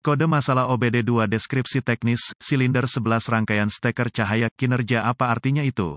Kode masalah OBD2 deskripsi teknis, silinder 11 rangkaian steker cahaya, kinerja apa artinya itu?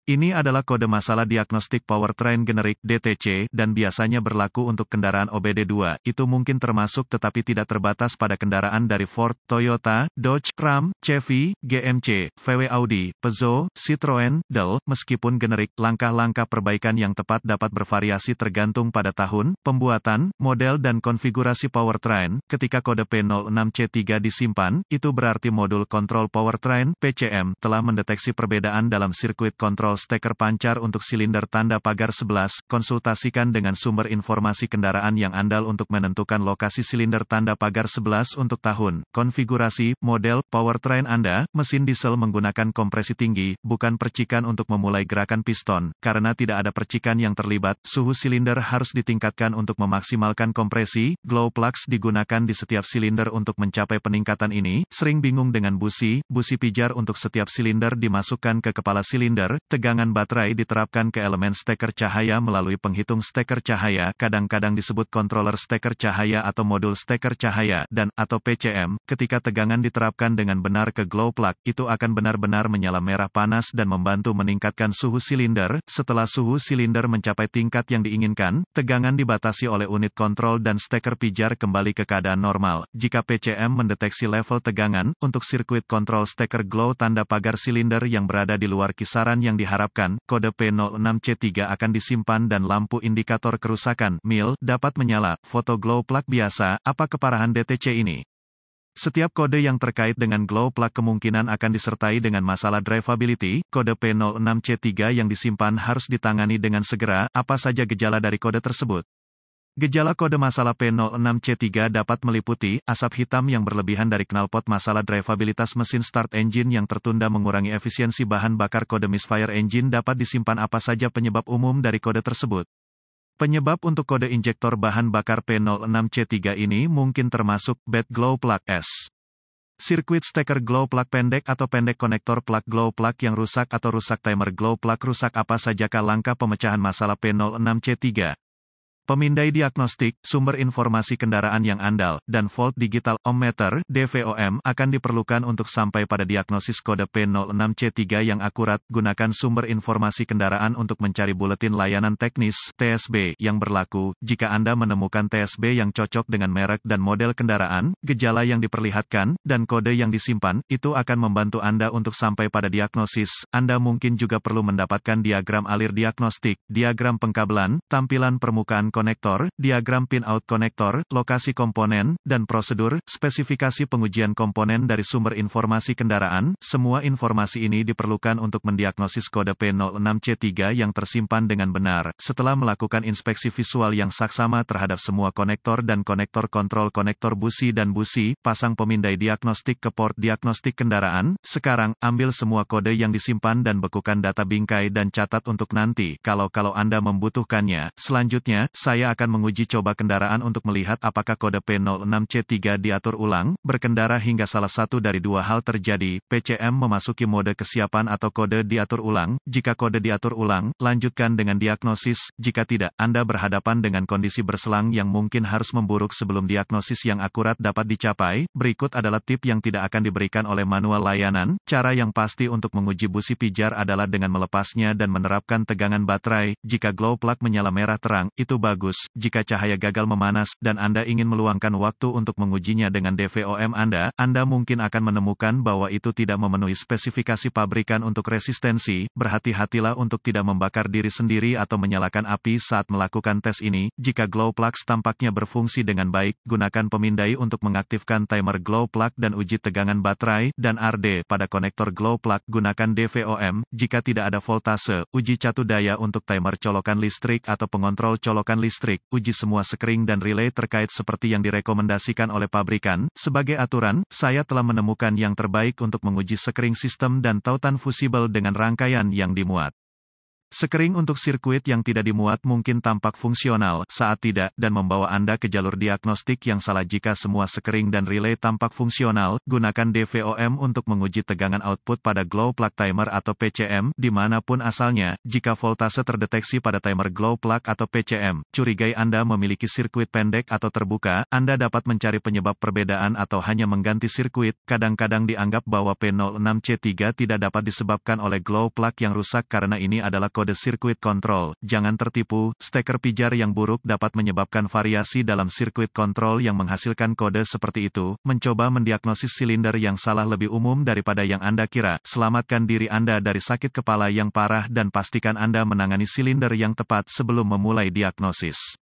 Ini adalah kode masalah diagnostik powertrain generik (DTC) dan biasanya berlaku untuk kendaraan OBD2. Itu mungkin termasuk tetapi tidak terbatas pada kendaraan dari Ford, Toyota, Dodge, Ram, Chevy, GMC, VW Audi, Peugeot, Citroen, Dell. Meskipun generik, langkah-langkah perbaikan yang tepat dapat bervariasi tergantung pada tahun, pembuatan, model dan konfigurasi powertrain. Ketika kode P06C3 disimpan, itu berarti modul kontrol powertrain (PCM) telah mendeteksi perbedaan dalam sirkuit kontrol steker pancar untuk silinder tanda pagar 11, konsultasikan dengan sumber informasi kendaraan yang andal untuk menentukan lokasi silinder tanda pagar 11 untuk tahun, konfigurasi, model, powertrain Anda. Mesin diesel menggunakan kompresi tinggi, bukan percikan untuk memulai gerakan piston. Karena tidak ada percikan yang terlibat, suhu silinder harus ditingkatkan untuk memaksimalkan kompresi. Glow plugs digunakan di setiap silinder untuk mencapai peningkatan ini. Sering bingung dengan busi pijar untuk setiap silinder dimasukkan ke kepala silinder. Tegangan baterai diterapkan ke elemen steker cahaya melalui penghitung steker cahaya, kadang-kadang disebut controller steker cahaya atau modul steker cahaya, dan atau PCM. Ketika tegangan diterapkan dengan benar ke glow plug, itu akan benar-benar menyala merah panas dan membantu meningkatkan suhu silinder. Setelah suhu silinder mencapai tingkat yang diinginkan, tegangan dibatasi oleh unit kontrol dan steker pijar kembali ke keadaan normal. Jika PCM mendeteksi level tegangan, untuk sirkuit kontrol steker glow tanda pagar silinder yang berada di luar kisaran yang diharapkan, kode P06C3 akan disimpan dan lampu indikator kerusakan (MIL) dapat menyala. Foto glow plug biasa, apa keparahan DTC ini? Setiap kode yang terkait dengan glow plug kemungkinan akan disertai dengan masalah drivability. Kode P06C3 yang disimpan harus ditangani dengan segera. Apa saja gejala dari kode tersebut? Gejala kode masalah P06C3 dapat meliputi asap hitam yang berlebihan dari knalpot, masalah drivabilitas mesin start engine yang tertunda, mengurangi efisiensi bahan bakar. Kode misfire engine dapat disimpan. Apa saja penyebab umum dari kode tersebut? Penyebab untuk kode injektor bahan bakar P06C3 ini mungkin termasuk bad glow plug S. Sirkuit steker glow plug pendek atau pendek, konektor plug glow plug yang rusak atau rusak, timer glow plug rusak. Apa sajakah langkah pemecahan masalah P06C3? Pemindai diagnostik, sumber informasi kendaraan yang andal, dan volt digital ohmmeter (DVOM) akan diperlukan untuk sampai pada diagnosis kode P06C3 yang akurat. Gunakan sumber informasi kendaraan untuk mencari buletin layanan teknis (TSB) yang berlaku. Jika Anda menemukan TSB yang cocok dengan merek dan model kendaraan, gejala yang diperlihatkan, dan kode yang disimpan, itu akan membantu Anda untuk sampai pada diagnosis. Anda mungkin juga perlu mendapatkan diagram alir diagnostik, diagram pengkabelan, tampilan permukaan konektor, diagram pin-out konektor, lokasi komponen, dan prosedur, spesifikasi pengujian komponen dari sumber informasi kendaraan. Semua informasi ini diperlukan untuk mendiagnosis kode P06C3 yang tersimpan dengan benar. Setelah melakukan inspeksi visual yang saksama terhadap semua konektor dan konektor kontrol, konektor busi dan busi, pasang pemindai diagnostik ke port diagnostik kendaraan. Sekarang, ambil semua kode yang disimpan dan bekukan data bingkai dan catat untuk nanti, kalau Anda membutuhkannya. Selanjutnya, saya akan menguji coba kendaraan untuk melihat apakah kode P06C3 diatur ulang. Berkendara hingga salah satu dari dua hal terjadi, PCM memasuki mode kesiapan atau kode diatur ulang. Jika kode diatur ulang, lanjutkan dengan diagnosis. Jika tidak, Anda berhadapan dengan kondisi berselang yang mungkin harus memburuk sebelum diagnosis yang akurat dapat dicapai. Berikut adalah tip yang tidak akan diberikan oleh manual layanan. Cara yang pasti untuk menguji busi pijar adalah dengan melepasnya dan menerapkan tegangan baterai. Jika glow plug menyala merah terang, itu bagus. Jika cahaya gagal memanas, dan Anda ingin meluangkan waktu untuk mengujinya dengan DVOM Anda mungkin akan menemukan bahwa itu tidak memenuhi spesifikasi pabrikan untuk resistensi. Berhati-hatilah untuk tidak membakar diri sendiri atau menyalakan api saat melakukan tes ini. Jika glow plugs tampaknya berfungsi dengan baik, gunakan pemindai untuk mengaktifkan timer glow plug dan uji tegangan baterai dan RD pada konektor glow plug. Gunakan DVOM. Jika tidak ada voltase, uji catu daya untuk timer colokan listrik atau pengontrol colokan listrik. Uji semua sekring dan relay terkait seperti yang direkomendasikan oleh pabrikan. Sebagai aturan, saya telah menemukan yang terbaik untuk menguji sekring sistem dan tautan fusibel dengan rangkaian yang dimuat. Sekering untuk sirkuit yang tidak dimuat mungkin tampak fungsional saat tidak, dan membawa Anda ke jalur diagnostik yang salah jika semua sekering dan relay tampak fungsional. Gunakan DVOM untuk menguji tegangan output pada glow plug timer atau PCM, dimanapun asalnya. Jika voltase terdeteksi pada timer glow plug atau PCM, curigai Anda memiliki sirkuit pendek atau terbuka, Anda dapat mencari penyebab perbedaan atau hanya mengganti sirkuit. Kadang-kadang dianggap bahwa P06C3 tidak dapat disebabkan oleh glow plug yang rusak karena ini adalah kode sirkuit kontrol. Jangan tertipu, steker pijar yang buruk dapat menyebabkan variasi dalam sirkuit kontrol yang menghasilkan kode seperti itu. Mencoba mendiagnosis silinder yang salah lebih umum daripada yang Anda kira. Selamatkan diri Anda dari sakit kepala yang parah dan pastikan Anda menangani silinder yang tepat sebelum memulai diagnosis.